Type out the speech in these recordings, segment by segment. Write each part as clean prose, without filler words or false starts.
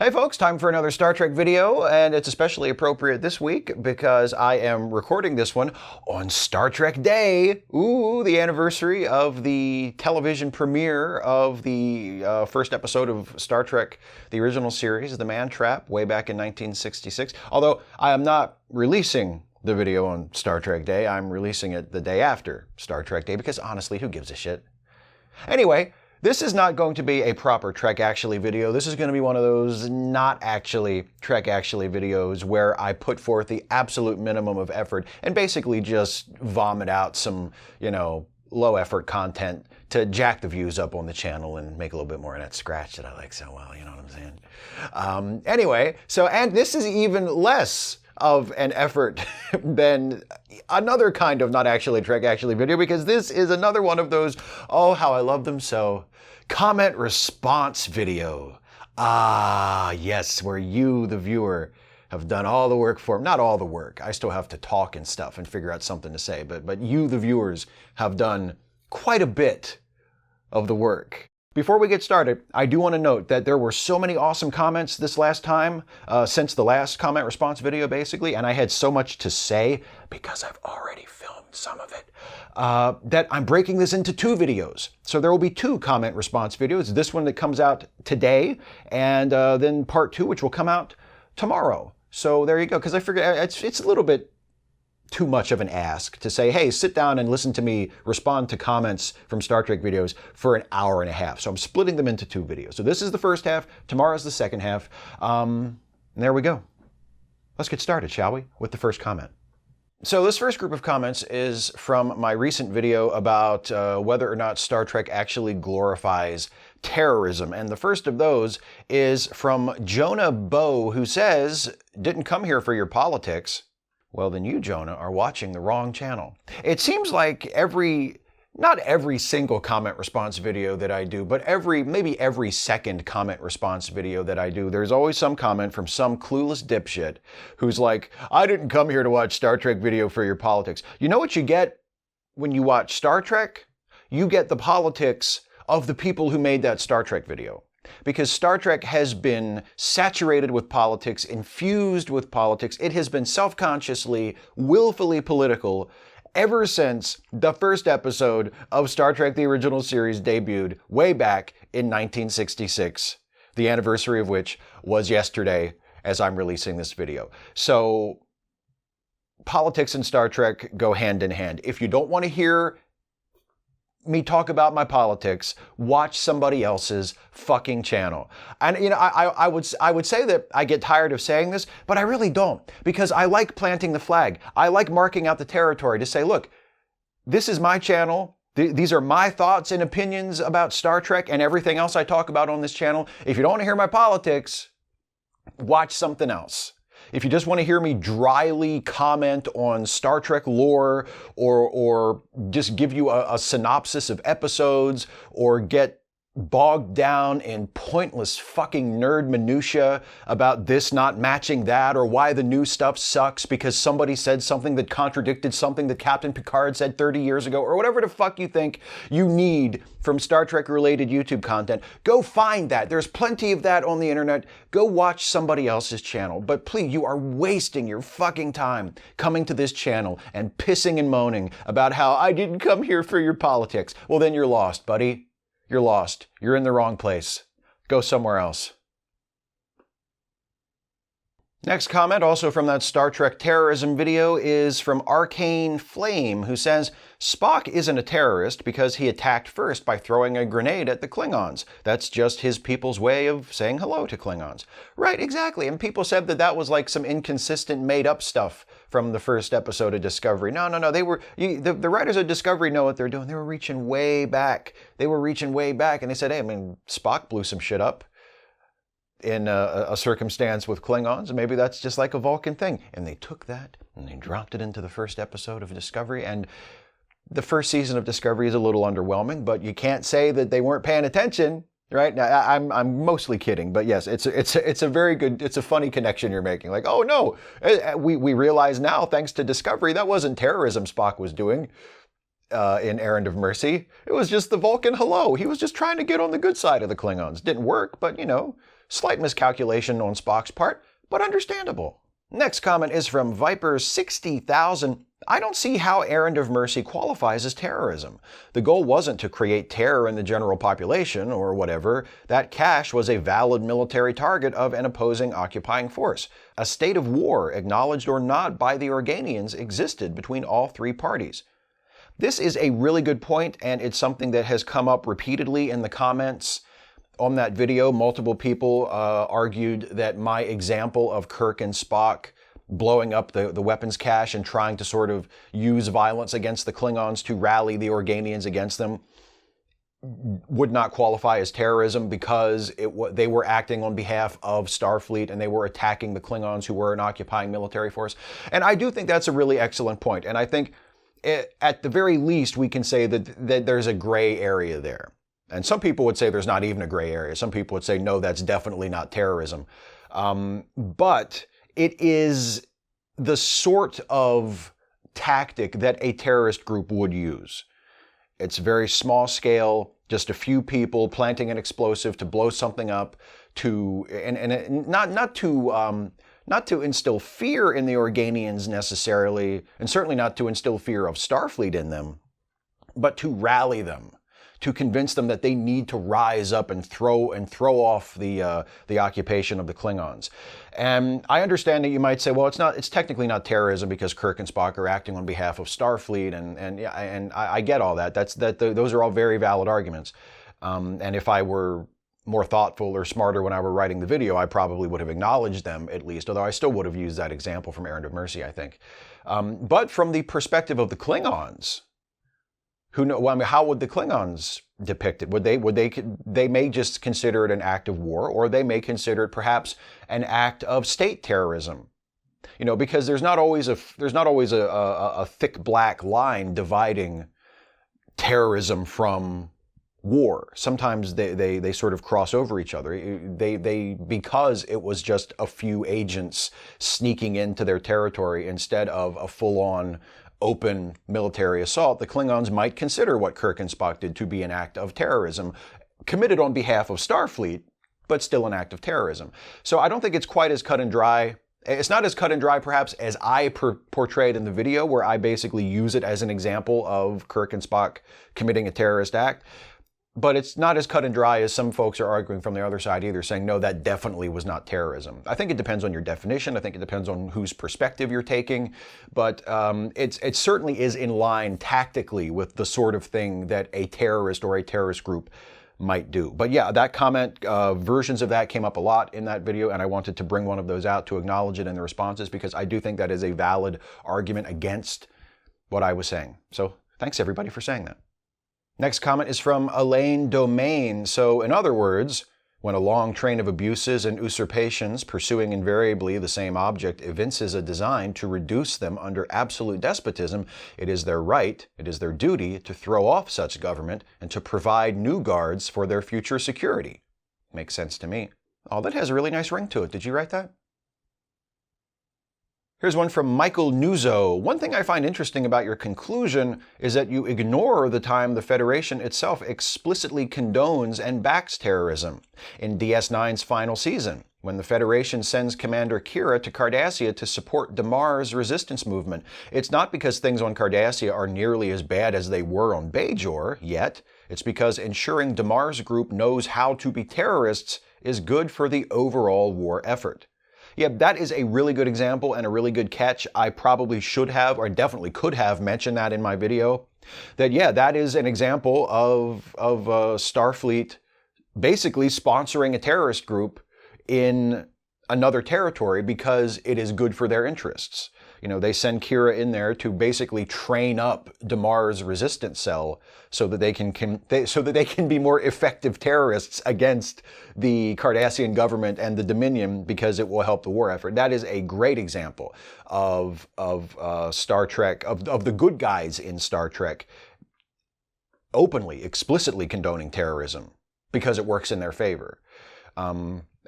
Hey folks, time for another Star Trek video, and it's especially appropriate this week because I am recording this one on Star Trek Day. Ooh, the anniversary of the television premiere of the first episode of Star Trek, the original series, The Man Trap, way back in 1966. Although I am not releasing the video on Star Trek Day, I'm releasing it the day after Star Trek Day because honestly, who gives a shit? Anyway, this is not going to be a proper Trek Actually video. This is going to be one of those not actually Trek Actually videos where I put forth the absolute minimum of effort and basically just vomit out some, low effort content to jack the views up on the channel and make a little bit more of that scratch that I like so well, you know what I'm saying? Anyway, and this is even less of an effort than another kind of not actually Trek Actually video, because this is another one of those, oh, how I love them so, comment response video. Ah, yes, where you, the viewer, have done all the work for, not all the work, I still have to talk and stuff and figure out something to say, but you, the viewers, have done quite a bit of the work. Before we get started, I do want to note that there were so many awesome comments this last time, since the last comment response video basically, and I had so much to say because I've already filmed some of it, that I'm breaking this into two videos. So there will be two comment response videos, this one that comes out today, and then part two, which will come out tomorrow. So there you go, because I figured it's a little bit too much of an ask to say, hey, sit down and listen to me respond to comments from Star Trek videos for an hour and a half. So I'm splitting them into two videos. So this is the first half, tomorrow's the second half. And there we go. Let's get started, shall we, with the first comment. So this first group of comments is from my recent video about whether or not Star Trek actually glorifies terrorism. And the first of those is from Jonah Bow, who says, didn't come here for your politics. Well, then you, Jonah, are watching the wrong channel. It seems like not every single comment response video that I do, but maybe every second comment response video that I do, there's always some comment from some clueless dipshit who's like, I didn't come here to watch Star Trek video for your politics. You know what you get when you watch Star Trek? You get the politics of the people who made that Star Trek video. Because Star Trek has been saturated with politics, infused with politics. It has been self-consciously, willfully political ever since the first episode of Star Trek the Original Series debuted way back in 1966, the anniversary of which was yesterday as I'm releasing this video. So politics and Star Trek go hand in hand. If you don't want to hear me talk about my politics, watch somebody else's fucking channel. And I would say that I get tired of saying this, but I really don't, because I like planting the flag. I like marking out the territory to say, look, this is my channel. These are my thoughts and opinions about Star Trek and everything else I talk about on this channel. If you don't want to hear my politics, watch something else. If you just want to hear me dryly comment on Star Trek lore or just give you a synopsis of episodes or get bogged down in pointless fucking nerd minutia about this not matching that or why the new stuff sucks because somebody said something that contradicted something that Captain Picard said 30 years ago or whatever the fuck you think you need from Star Trek related YouTube content, go find that. There's plenty of that on the internet. Go watch somebody else's channel. But please, you are wasting your fucking time coming to this channel and pissing and moaning about how I didn't come here for your politics. Well, then you're lost, buddy. You're lost. You're in the wrong place. Go somewhere else. Next comment, also from that Star Trek terrorism video, is from Arcane Flame, who says, Spock isn't a terrorist because he attacked first by throwing a grenade at the Klingons. That's just his people's way of saying hello to Klingons. Right, exactly. And people said that that was like some inconsistent, made-up stuff from the first episode of Discovery. No. The writers of Discovery know what they're doing. They were reaching way back. And they said, hey, Spock blew some shit up in a circumstance with Klingons, and maybe that's just like a Vulcan thing. And they took that and they dropped it into the first episode of Discovery, and the first season of Discovery is a little underwhelming, but you can't say that they weren't paying attention, right? Now, I'm mostly kidding, but yes, it's a very good, it's a funny connection you're making. Like, oh no, we realize now, thanks to Discovery, that wasn't terrorism Spock was doing in Errand of Mercy. It was just the Vulcan hello. He was just trying to get on the good side of the Klingons. Didn't work, but Slight miscalculation on Spock's part, but understandable. Next comment is from Viper60,000. I don't see how Errand of Mercy qualifies as terrorism. The goal wasn't to create terror in the general population or whatever. That cache was a valid military target of an opposing occupying force. A state of war, acknowledged or not by the Organians, existed between all three parties. This is a really good point, and it's something that has come up repeatedly in the comments on that video. Multiple people argued that my example of Kirk and Spock blowing up the weapons cache and trying to sort of use violence against the Klingons to rally the Organians against them would not qualify as terrorism because they were acting on behalf of Starfleet and they were attacking the Klingons, who were an occupying military force. And I do think that's a really excellent point. And I think at the very least we can say that there's a gray area there. And some people would say there's not even a gray area. Some people would say, no, that's definitely not terrorism. But it is the sort of tactic that a terrorist group would use. It's very small scale, just a few people planting an explosive to blow something up, not to instill fear in the Organians necessarily, and certainly not to instill fear of Starfleet in them, but to rally them, to convince them that they need to rise up and throw off the occupation of the Klingons. And I understand that you might say, well, it's technically not terrorism because Kirk and Spock are acting on behalf of Starfleet, and I get all that. Those are all very valid arguments. And if I were more thoughtful or smarter when I were writing the video, I probably would have acknowledged them at least, although I still would have used that example from Errand of Mercy, I think. But from the perspective of the Klingons, how would the Klingons depict it? They may just consider it an act of war, or they may consider it perhaps an act of state terrorism. Because there's not always a thick black line dividing terrorism from war. Sometimes they sort of cross over each other. Because it was just a few agents sneaking into their territory instead of a full-on open military assault, the Klingons might consider what Kirk and Spock did to be an act of terrorism, committed on behalf of Starfleet, but still an act of terrorism. So I don't think it's quite as cut and dry. It's not as cut and dry, perhaps, as I portrayed in the video, where I basically use it as an example of Kirk and Spock committing a terrorist act. But it's not as cut and dry as some folks are arguing from the other side either, saying, no, that definitely was not terrorism. I think it depends on your definition. I think it depends on whose perspective you're taking. But it certainly is in line tactically with the sort of thing that a terrorist or a terrorist group might do. But yeah, that comment, versions of that came up a lot in that video, and I wanted to bring one of those out to acknowledge it in the responses, because I do think that is a valid argument against what I was saying. So thanks everybody for saying that. Next comment is from Elaine Domain. So, in other words, when a long train of abuses and usurpations pursuing invariably the same object evinces a design to reduce them under absolute despotism, it is their right, it is their duty to throw off such government and to provide new guards for their future security. Makes sense to me. Oh, that has a really nice ring to it. Did you write that? Here's one from Michael Nuzzo. One thing I find interesting about your conclusion is that you ignore the time the Federation itself explicitly condones and backs terrorism. In DS9's final season, when the Federation sends Commander Kira to Cardassia to support Damar's resistance movement, it's not because things on Cardassia are nearly as bad as they were on Bajor, yet. It's because ensuring Damar's group knows how to be terrorists is good for the overall war effort. Yeah, that is a really good example and a really good catch. I probably should have, or definitely could have, mentioned that in my video. That is an example of Starfleet basically sponsoring a terrorist group in another territory because it is good for their interests. They send Kira in there to basically train up Damar's resistance cell so that they can be more effective terrorists against the Cardassian government and the Dominion, because it will help the war effort. That is a great example of Star Trek, of the good guys in Star Trek openly, explicitly condoning terrorism because it works in their favor.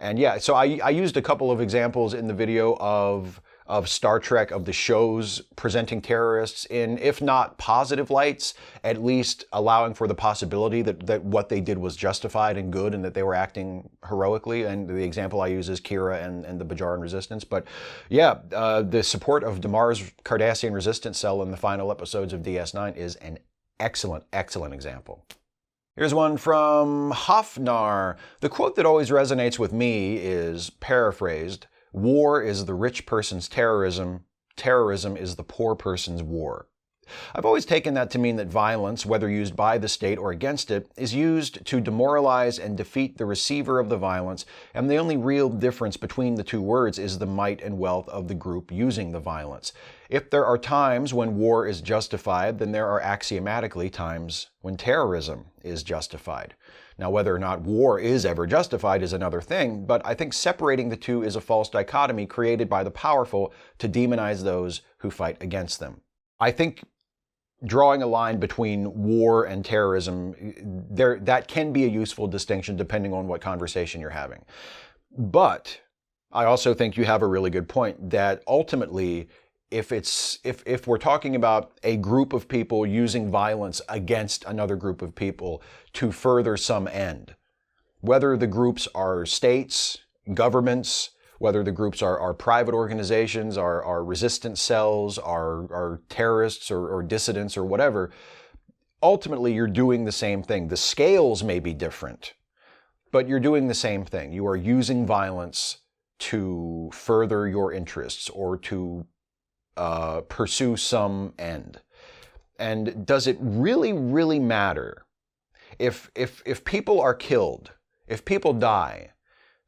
And yeah, so I used a couple of examples in the video of Star Trek, of the shows presenting terrorists in, if not positive lights, at least allowing for the possibility that what they did was justified and good and that they were acting heroically. And the example I use is Kira and the Bajoran Resistance. But yeah, the support of Damar's Cardassian resistance cell in the final episodes of DS9 is an excellent, excellent example. Here's one from Hafnar. The quote that always resonates with me is, paraphrased, "War is the rich person's terrorism. Terrorism is the poor person's war." I've always taken that to mean that violence, whether used by the state or against it, is used to demoralize and defeat the receiver of the violence, and the only real difference between the two words is the might and wealth of the group using the violence. If there are times when war is justified, then there are axiomatically times when terrorism is justified. Now, whether or not war is ever justified is another thing, but I think separating the two is a false dichotomy created by the powerful to demonize those who fight against them. I think drawing a line between war and terrorism, that can be a useful distinction depending on what conversation you're having. But I also think you have a really good point that ultimately, if we're talking about a group of people using violence against another group of people to further some end, whether the groups are states, governments, whether the groups are private organizations, are resistance cells, are terrorists or dissidents or whatever, ultimately you're doing the same thing. The scales may be different, but you're doing the same thing. You are using violence to further your interests or to pursue some end. And does it really, really matter if people are killed, if people die?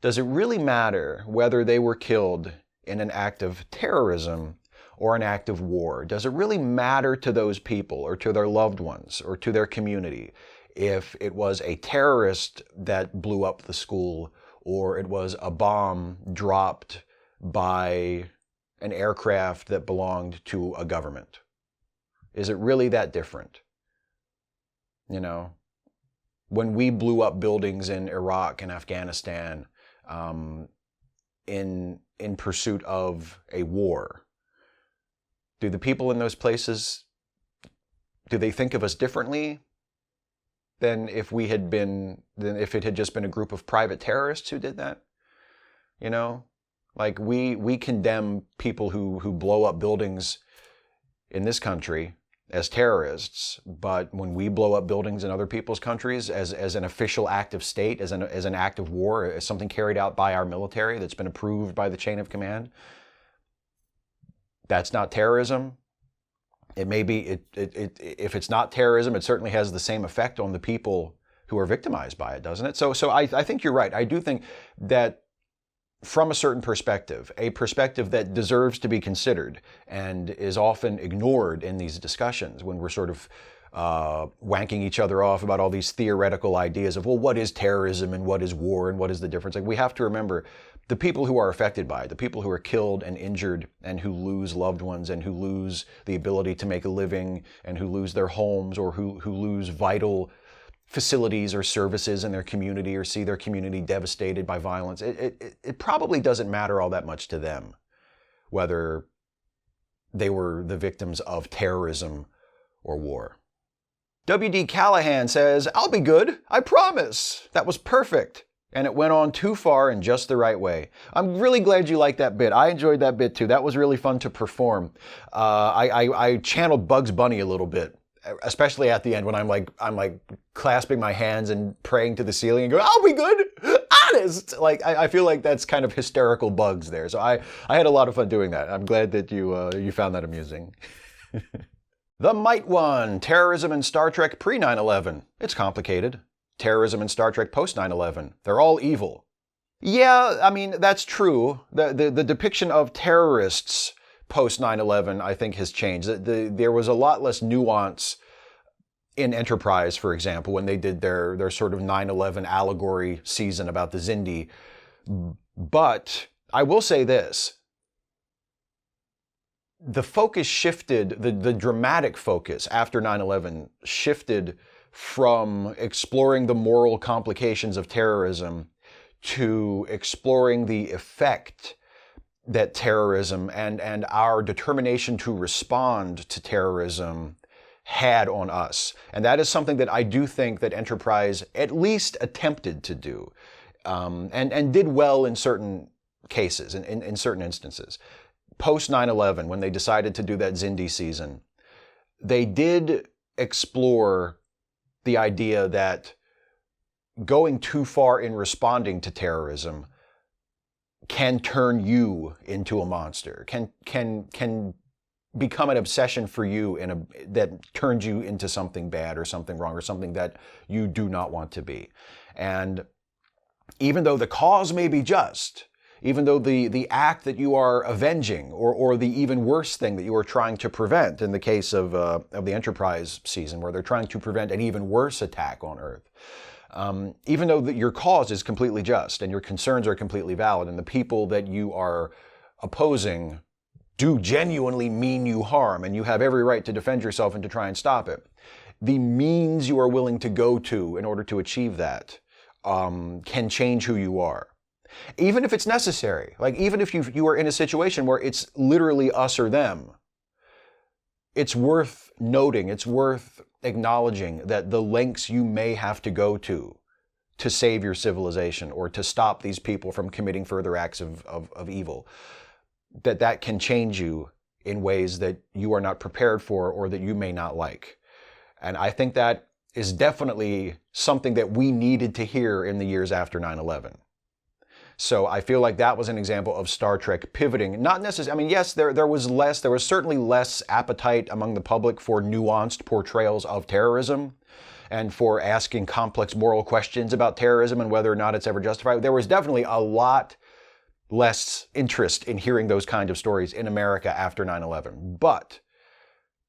Does it really matter whether they were killed in an act of terrorism or an act of war? Does it really matter to those people or to their loved ones or to their community if it was a terrorist that blew up the school or it was a bomb dropped by an aircraft that belonged to a government? Is it really that different? You know, when we blew up buildings in Iraq and Afghanistan, in pursuit of a war, do the people in those places, do they think of us differently than if it had just been a group of private terrorists who did that? You know, like we condemn people who blow up buildings in this country as terrorists, but when we blow up buildings in other people's countries as an official act of state, as an act of war, as something carried out by our military that's been approved by the chain of command, that's not terrorism. It may be, if it's not terrorism, it certainly has the same effect on the people who are victimized by it, doesn't it? So I think you're right. I do think that from a certain perspective, a perspective that deserves to be considered and is often ignored in these discussions when we're sort of wanking each other off about all these theoretical ideas of, well, what is terrorism and what is war and what is the difference? Like, we have to remember the people who are affected by it, the people who are killed and injured and who lose loved ones and who lose the ability to make a living and who lose their homes or who lose vital facilities or services in their community or see their community devastated by violence. It probably doesn't matter all that much to them whether they were the victims of terrorism or war. W.D. Callahan says, "I'll be good, I promise. That was perfect. And it went on too far in just the right way." I'm really glad you liked that bit. I enjoyed that bit too. That was really fun to perform. I channeled Bugs Bunny a little bit, especially at the end when I'm like clasping my hands and praying to the ceiling and going, "I'll be good, honest." Like I feel like that's kind of hysterical Bugs there. So I had a lot of fun doing that. I'm glad that you found that amusing. The Might One, terrorism in Star Trek pre 9/11. It's complicated. Terrorism in Star Trek post 9/11. They're all evil. Yeah, I mean, that's true. The depiction of terrorists post 9/11, I think, has changed. There was a lot less nuance in Enterprise, for example, when they did their sort of 9/11 allegory season about the Xindi. But I will say this. The focus shifted, the dramatic focus after 9/11 shifted from exploring the moral complications of terrorism to exploring the effect that terrorism and our determination to respond to terrorism had on us. And that is something that I do think that Enterprise at least attempted to do, and did well in certain cases, in certain instances. Post 9/11, when they decided to do that Xindi season, they did explore the idea that going too far in responding to terrorism can turn you into a monster, can become an obsession for you that turns you into something bad or something wrong or something that you do not want to be. And even though the cause may be just, even though the act that you are avenging, or the even worse thing that you are trying to prevent, in the case of the Enterprise season, where they're trying to prevent an even worse attack on Earth, even though your cause is completely just and your concerns are completely valid, and the people that you are opposing do genuinely mean you harm, and you have every right to defend yourself and to try and stop it, the means you are willing to go to in order to achieve that can change who you are. Even if it's necessary, like even if you are in a situation where it's literally us or them, it's worth noting, it's worth acknowledging that the lengths you may have to go to save your civilization or to stop these people from committing further acts of evil, that can change you in ways that you are not prepared for or that you may not like. And I think that is definitely something that we needed to hear in the years after 9/11. So I feel like that was an example of Star Trek pivoting. Not necessarily, I mean, yes, there was certainly less appetite among the public for nuanced portrayals of terrorism and for asking complex moral questions about terrorism and whether or not it's ever justified. There was definitely a lot less interest in hearing those kind of stories in America after 9/11. But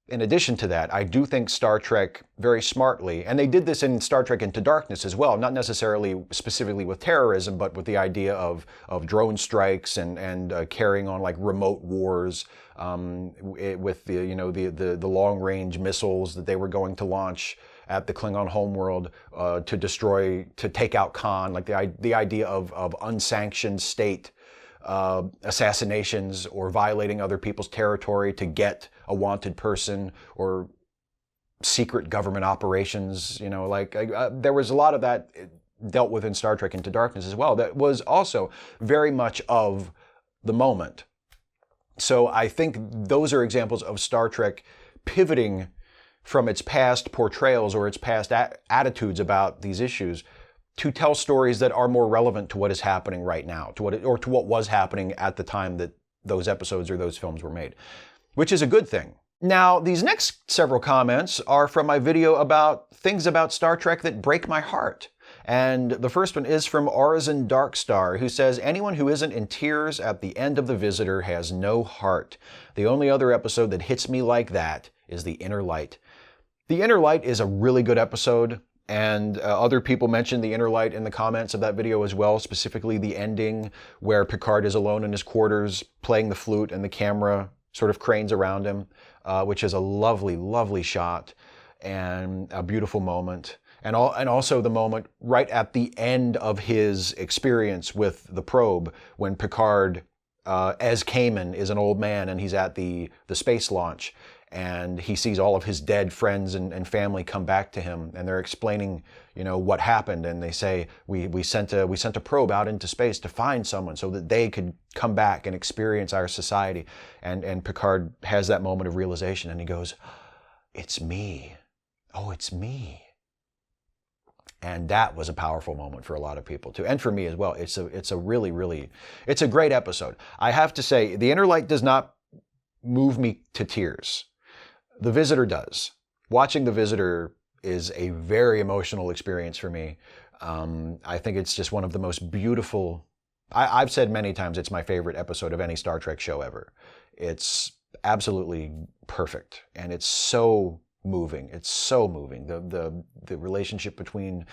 in addition to that, I do think Star Trek very smartly, and they did this in Star Trek Into Darkness as well, not necessarily specifically with terrorism, but with the idea of drone strikes and carrying on like remote wars, with the long range missiles that they were going to launch at the Klingon homeworld to take out Khan, like the idea of unsanctioned state assassinations or violating other people's territory to get a wanted person, or secret government operations. There was a lot of that dealt with in Star Trek Into Darkness as well. That was also very much of the moment. So I think those are examples of Star Trek pivoting from its past portrayals or its past attitudes about these issues to tell stories that are more relevant to what is happening right now, to what was happening at the time that those episodes or those films were made, which is a good thing. Now, these next several comments are from my video about things about Star Trek that break my heart. And the first one is from Arisen Darkstar, who says, anyone who isn't in tears at the end of The Visitor has no heart. The only other episode that hits me like that is The Inner Light. The Inner Light is a really good episode. And other people mentioned The Inner Light in the comments of that video as well, specifically the ending where Picard is alone in his quarters playing the flute and the camera sort of cranes around him, which is a lovely, lovely shot and a beautiful moment. And also the moment right at the end of his experience with the probe when Picard, as Kamen, is an old man and he's at the space launch. And he sees all of his dead friends and family come back to him, and they're explaining, what happened. And they say, we sent a probe out into space to find someone so that they could come back and experience our society. And Picard has that moment of realization, and he goes, "It's me. Oh, it's me." And that was a powerful moment for a lot of people too, and for me as well. It's a really, really, it's a great episode. I have to say, The Inner Light does not move me to tears. The Visitor does. Watching The Visitor is a very emotional experience for me. I think it's just one of the most beautiful. I've said many times it's my favorite episode of any Star Trek show ever. It's absolutely perfect, and it's so moving. It's so moving. The relationship between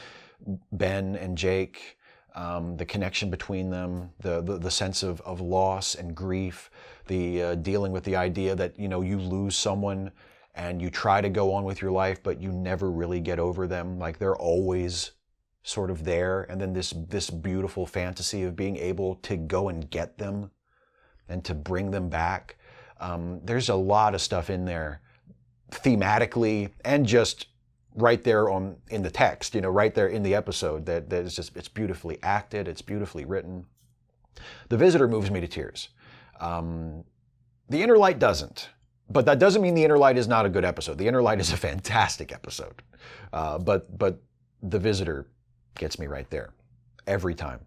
Ben and Jake, the connection between them, the sense of loss and grief, the dealing with the idea that you lose someone and you try to go on with your life, but you never really get over them. Like they're always sort of there, and then this beautiful fantasy of being able to go and get them and to bring them back. There's a lot of stuff in there thematically and just right there in the text, right there in the episode that is just, it's beautifully acted, it's beautifully written. The Visitor moves me to tears. The Inner Light doesn't, but that doesn't mean The Inner Light is not a good episode. The Inner Light is a fantastic episode, but The Visitor gets me right there every time.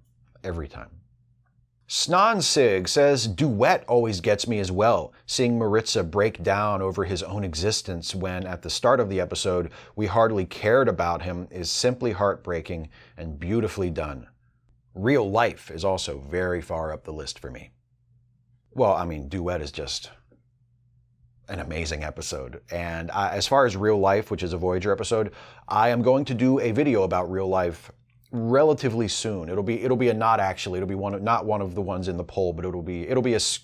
Snonsig says, Duet always gets me as well. Seeing Maritza break down over his own existence when, at the start of the episode, we hardly cared about him is simply heartbreaking and beautifully done. Real Life is also very far up the list for me. Well, I mean, Duet is just an amazing episode. And as far as Real Life, which is a Voyager episode, I am going to do a video about Real Life relatively soon. It'll be a not actually. It'll be not one of the ones in the poll, but it'll be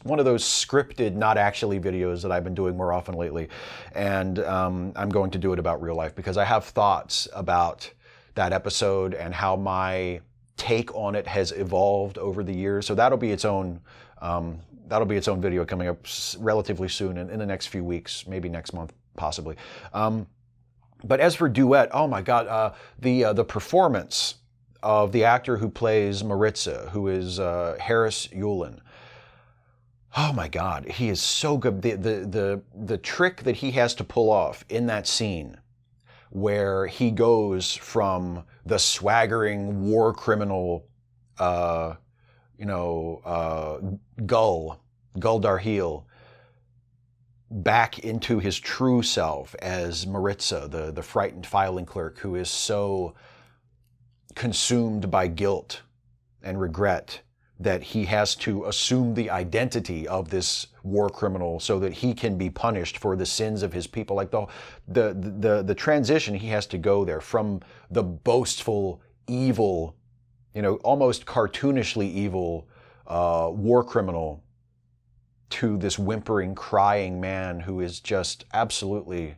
one of those scripted not actually videos that I've been doing more often lately. And I'm going to do it about Real Life because I have thoughts about that episode and how my take on it has evolved over the years. So that'll be its own video coming up relatively soon in the next few weeks, maybe next month, possibly. But as for Duet, oh my God, the performance of the actor who plays Maritza, who is Harris Yulin. Oh my God, he is so good. The trick that he has to pull off in that scene, where he goes from the swaggering war criminal, Gul Darheel, back into his true self as Maritza, the frightened filing clerk who is so consumed by guilt and regret that he has to assume the identity of this war criminal so that he can be punished for the sins of his people. Like the transition he has to go there from the boastful, evil, almost cartoonishly evil war criminal to this whimpering, crying man who is just absolutely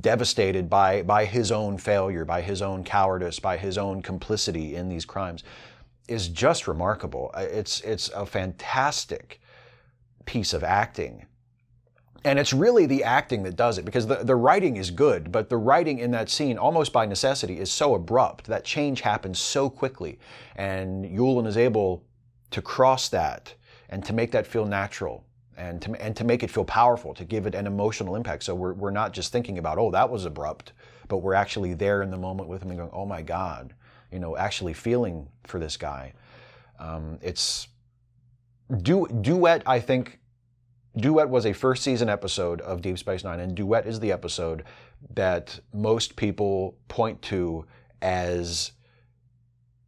devastated by his own failure, by his own cowardice, by his own complicity in these crimes, is just remarkable. It's a fantastic piece of acting. And it's really the acting that does it, because the writing is good, but the writing in that scene, almost by necessity, is so abrupt. That change happens so quickly. And Yulin is able to cross that and to make that feel natural. And to make it feel powerful, to give it an emotional impact. So we're not just thinking about, oh, that was abrupt, but we're actually there in the moment with him and going, oh my God, actually feeling for this guy. It's Duet. I think Duet was a first season episode of Deep Space Nine, and Duet is the episode that most people point to as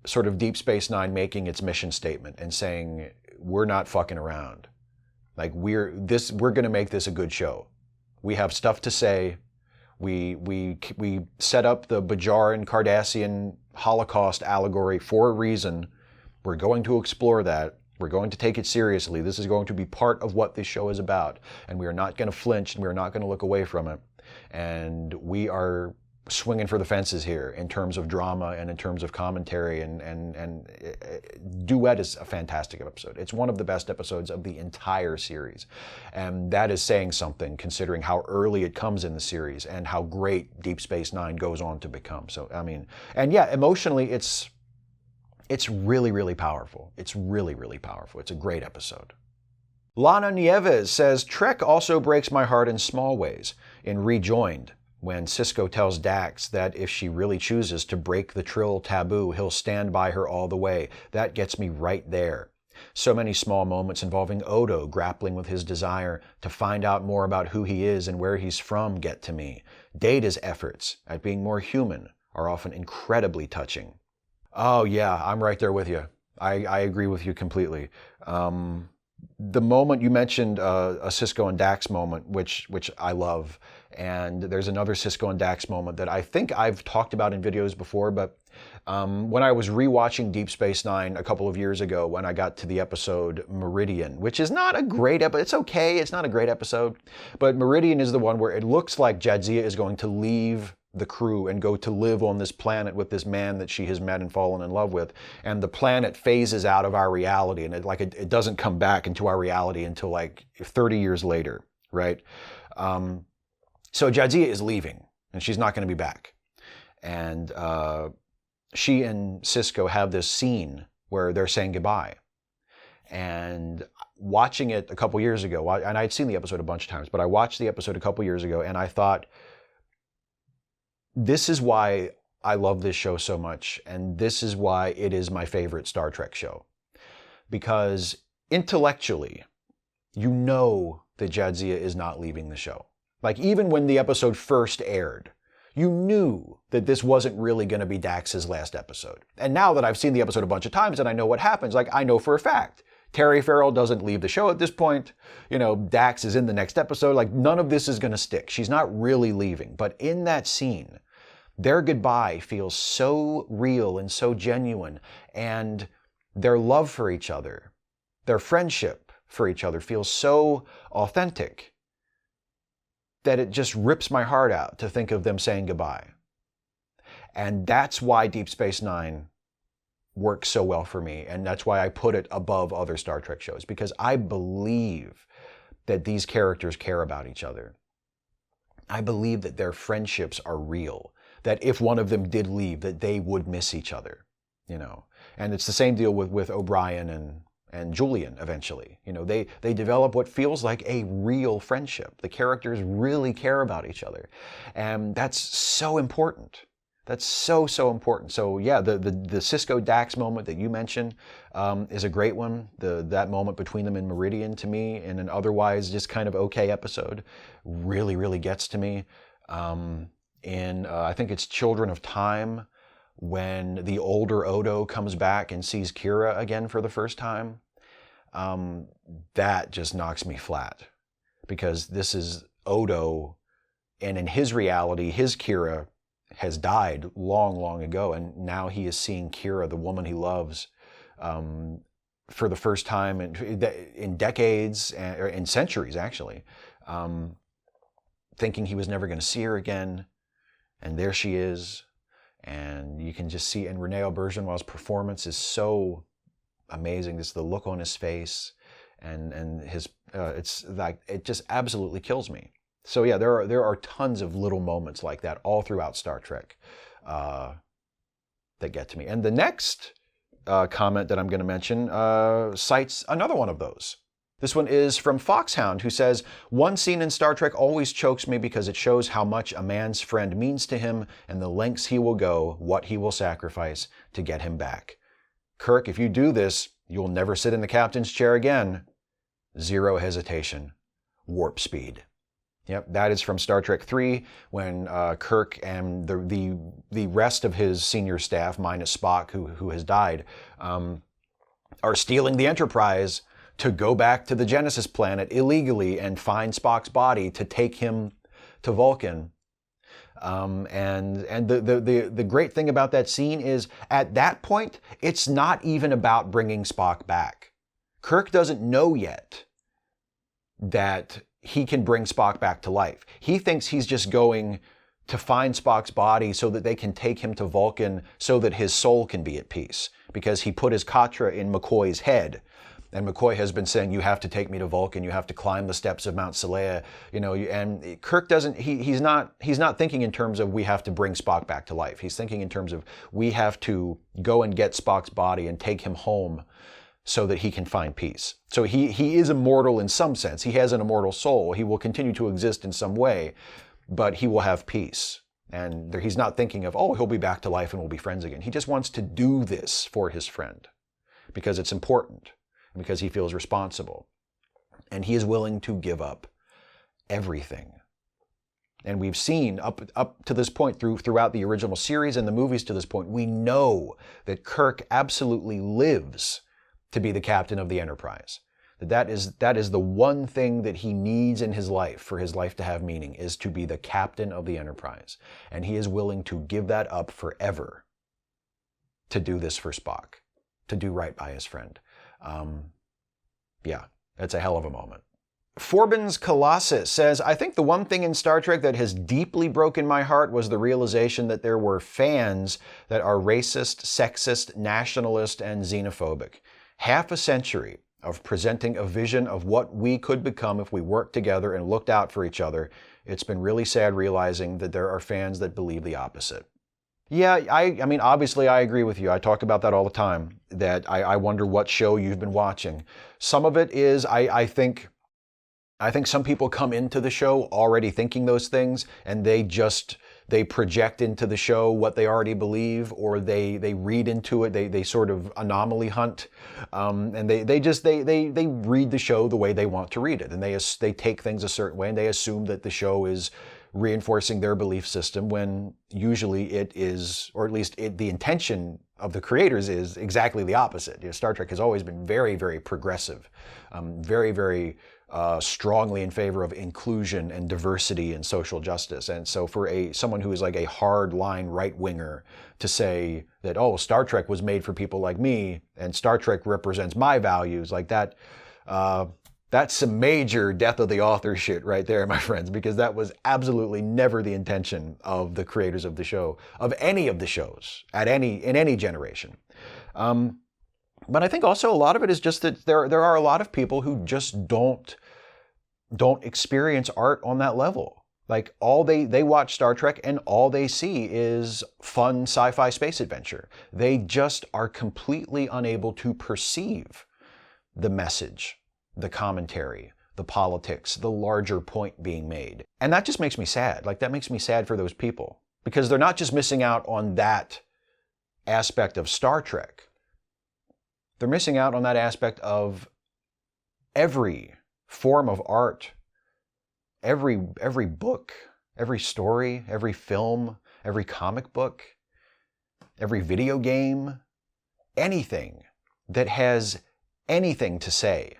sort of Deep Space Nine making its mission statement and saying, we're not fucking around. Like we're going to make this a good show. We have stuff to say. We set up the Bajoran Cardassian Holocaust allegory for a reason. We're going to explore that. We're going to take it seriously. This is going to be part of what this show is about. And we are not going to flinch and we are not going to look away from it. And we are swinging for the fences here in terms of drama and in terms of commentary, and Duet is a fantastic episode. It's one of the best episodes of the entire series, and that is saying something considering how early it comes in the series and how great Deep Space Nine goes on to become. So I mean, and yeah, emotionally it's really, really powerful. It's really, really powerful. It's a great episode. Lana Nieves says, Trek also breaks my heart in small ways. In Rejoined, when Sisko tells Dax that if she really chooses to break the Trill taboo, he'll stand by her all the way. That gets me right there. So many small moments involving Odo grappling with his desire to find out more about who he is and where he's from get to me. Data's efforts at being more human are often incredibly touching. Oh yeah, I'm right there with you. I agree with you completely. The moment you mentioned a Sisko and Dax moment, which I love, and there's another Sisko and Dax moment that I think I've talked about in videos before, but when I was rewatching Deep Space Nine a couple of years ago, when I got to the episode Meridian, which is not a great episode, it's okay, it's not a great episode, but Meridian is the one where it looks like Jadzia is going to leave the crew and go to live on this planet with this man that she has met and fallen in love with. And the planet phases out of our reality, and it doesn't come back into our reality until like 30 years later, right? So Jadzia is leaving, and she's not going to be back. And she and Cisco have this scene where they're saying goodbye. And watching it a couple years ago, and I'd seen the episode a bunch of times, but I watched the episode a couple years ago, and I thought, this is why I love this show so much, and this is why it is my favorite Star Trek show. Because intellectually, you know that Jadzia is not leaving the show. Like, even when the episode first aired, you knew that this wasn't really going to be Dax's last episode. And now that I've seen the episode a bunch of times and I know what happens, like, I know for a fact Terry Farrell doesn't leave the show at this point. You know, Dax is in the next episode. Like, none of this is going to stick. She's not really leaving. But in that scene, their goodbye feels so real and so genuine. And their love for each other, their friendship for each other feels so authentic that it just rips my heart out to think of them saying goodbye. And that's why Deep Space Nine works so well for me, and that's why I put it above other Star Trek shows, because I believe that these characters care about each other. I believe that their friendships are real, that if one of them did leave, that they would miss each other, you know. And it's the same deal with O'Brien and Julian eventually. You know, they develop what feels like a real friendship. The characters really care about each other. And that's so important. That's so, so important. So yeah, the Cisco Dax moment that you mentioned is a great one. That moment between them in Meridian, to me, in an otherwise just kind of okay episode, really, really gets to me. I think it's Children of Time, when the older Odo comes back and sees Kira again for the first time, that just knocks me flat. Because this is Odo, and in his reality, his Kira has died long, long ago, and now he is seeing Kira, the woman he loves, for the first time in decades, or in centuries actually, thinking he was never going to see her again, and there she is, and you can just see, and Rene Auberjonois' performance is so amazing. Just the look on his face, and his, it's like, it just absolutely kills me. So yeah, there are tons of little moments like that all throughout Star Trek that get to me. And the next comment that I'm going to mention cites another one of those. This one is from Foxhound, who says, "One scene in Star Trek always chokes me because it shows how much a man's friend means to him and the lengths he will go, what he will sacrifice to get him back. Kirk, if you do this, you'll never sit in the captain's chair again. Zero hesitation. Warp speed." Yep, that is from Star Trek III, when Kirk and the rest of his senior staff, minus Spock, who has died, are stealing the Enterprise to go back to the Genesis planet illegally and find Spock's body to take him to Vulcan. And the great thing about that scene is, at that point, it's not even about bringing Spock back. Kirk doesn't know yet that he can bring Spock back to life. He thinks he's just going to find Spock's body so that they can take him to Vulcan so that his soul can be at peace, because he put his Katra in McCoy's head. And McCoy has been saying, you have to take me to Vulcan, you have to climb the steps of Mount Seleia, you know, and Kirk doesn't, he's not thinking in terms of we have to bring Spock back to life. He's thinking in terms of we have to go and get Spock's body and take him home so that he can find peace. So he is immortal in some sense. He has an immortal soul. He will continue to exist in some way, but he will have peace. And he's not thinking of, oh, he'll be back to life and we'll be friends again. He just wants to do this for his friend because it's important, because he feels responsible. And he is willing to give up everything. And we've seen up to this point, throughout the original series and the movies to this point, we know that Kirk absolutely lives to be the captain of the Enterprise. That is the one thing that he needs in his life, for his life to have meaning, is to be the captain of the Enterprise. And he is willing to give that up forever to do this for Spock, to do right by his friend. Yeah, it's a hell of a moment. Forbin's Colossus says, I think the one thing in Star Trek that has deeply broken my heart was the realization that there were fans that are racist, sexist, nationalist, and xenophobic. Half a century of presenting a vision of what we could become if we worked together and looked out for each other. It's been really sad realizing that there are fans that believe the opposite. Yeah, I mean, obviously I agree with you. I talk about that all the time, that I wonder what show you've been watching. Some of it is, I think some people come into the show already thinking those things, and they project into the show what they already believe, or they read into it. They sort of anomaly hunt, and they read the show the way they want to read it, and they take things a certain way, and they assume that the show is reinforcing their belief system, when usually it is, or at least the intention of the creators is exactly the opposite. You know, Star Trek has always been very, very progressive, very, very strongly in favor of inclusion and diversity and social justice. And so for someone who is like a hard-line right-winger to say that, oh, Star Trek was made for people like me, and Star Trek represents my values, like that, that's some major death of the author shit right there, my friends, because that was absolutely never the intention of the creators of the show, of any of the shows, in any generation. But I think also a lot of it is just that there are a lot of people who just don't experience art on that level. Like, all they watch Star Trek and all they see is fun sci-fi space adventure. They just are completely unable to perceive the message, the commentary, the politics, the larger point being made. And that just makes me sad. Like, that makes me sad for those people, because they're not just missing out on that aspect of Star Trek. They're missing out on that aspect of every form of art, every book, every story, every film, every comic book, every video game, anything that has anything to say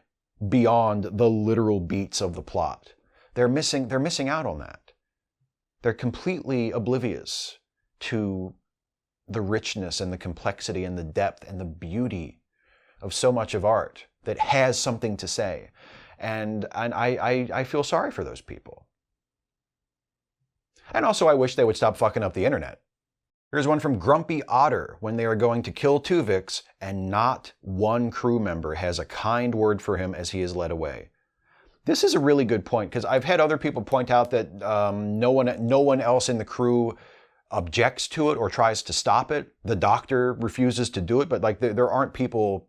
beyond the literal beats of the plot. They're missing out on that. They're completely oblivious to the richness and the complexity and the depth and the beauty of so much of art that has something to say. And I feel sorry for those people. And also I wish they would stop fucking up the internet. Here's one from Grumpy Otter. When they are going to kill Tuvix, and not one crew member has a kind word for him as he is led away. This is a really good point, because I've had other people point out that no one else in the crew objects to it or tries to stop it. The doctor refuses to do it, but like there aren't people,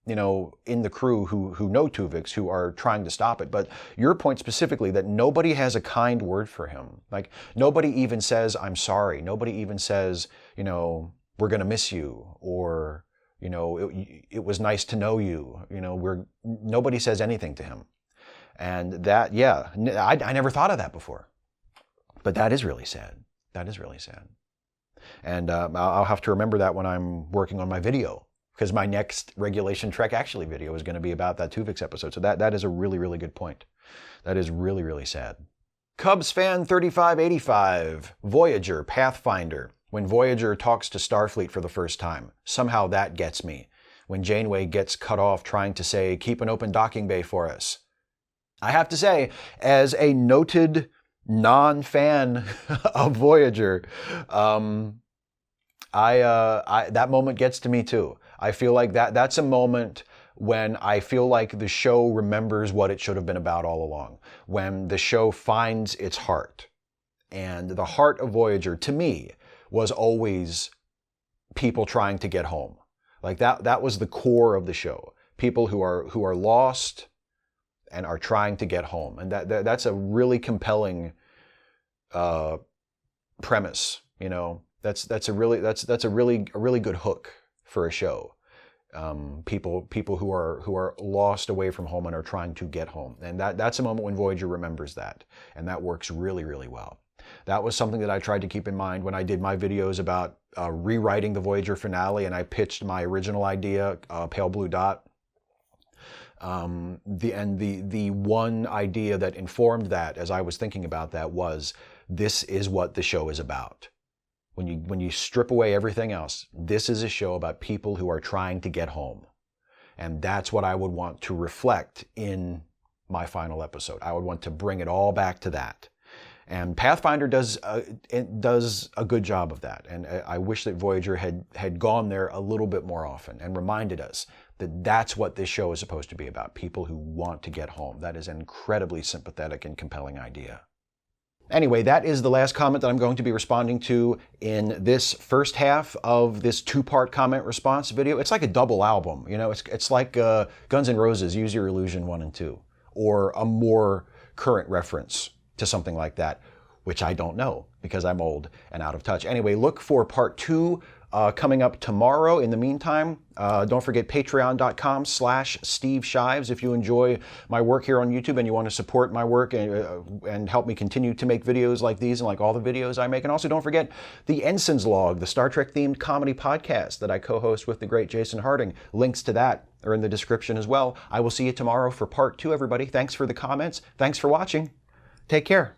you know, in the crew who know Tuvix who are trying to stop it. But your point specifically, that nobody has a kind word for him. Like, nobody even says, I'm sorry. Nobody even says, you know, we're going to miss you, or, you know, it was nice to know you. You know, nobody says anything to him. And that, yeah, I never thought of that before. But that is really sad. That is really sad. And I'll have to remember that when I'm working on my video, because my next Regulation Trek Actually video is going to be about that Tuvix episode. So that is a really, really good point. That is really, really sad. Cubs fan 3585, Voyager, Pathfinder. When Voyager talks to Starfleet for the first time, somehow that gets me. When Janeway gets cut off trying to say, keep an open docking bay for us. I have to say, as a noted non-fan of Voyager, that moment gets to me too. I feel like that's a moment when I feel like the show remembers what it should have been about all along. When the show finds its heart. And the heart of Voyager, to me, was always people trying to get home. Like that was the core of the show. People who are lost and are trying to get home. And that's a really compelling premise, you know. That's a really good hook for a show. People who are lost away from home and are trying to get home, and that's a moment when Voyager remembers that, and that works really, really well. That was something that I tried to keep in mind when I did my videos about rewriting the Voyager finale, and I pitched my original idea, Pale Blue Dot. The one idea that informed that, as I was thinking about that, was this is what the show is about. When you strip away everything else, this is a show about people who are trying to get home. And that's what I would want to reflect in my final episode. I would want to bring it all back to that. And Pathfinder does a good job of that. And I wish that Voyager had gone there a little bit more often and reminded us that that's what this show is supposed to be about, people who want to get home. That is an incredibly sympathetic and compelling idea. Anyway, that is the last comment that I'm going to be responding to in this first half of this two-part comment response video. It's like a double album, you know. It's like Guns N' Roses, Use Your Illusion 1 and 2, or a more current reference to something like that, which I don't know because I'm old and out of touch. Anyway, look for part 2 coming up tomorrow. In the meantime, don't forget patreon.com/Steve Shives if you enjoy my work here on YouTube and you want to support my work and help me continue to make videos like these and like all the videos I make. And also don't forget the Ensign's Log, the Star Trek themed comedy podcast that I co-host with the great Jason Harding. Links to that are in the description as well. I will see you tomorrow for part 2, everybody. Thanks for the comments. Thanks for watching. Take care.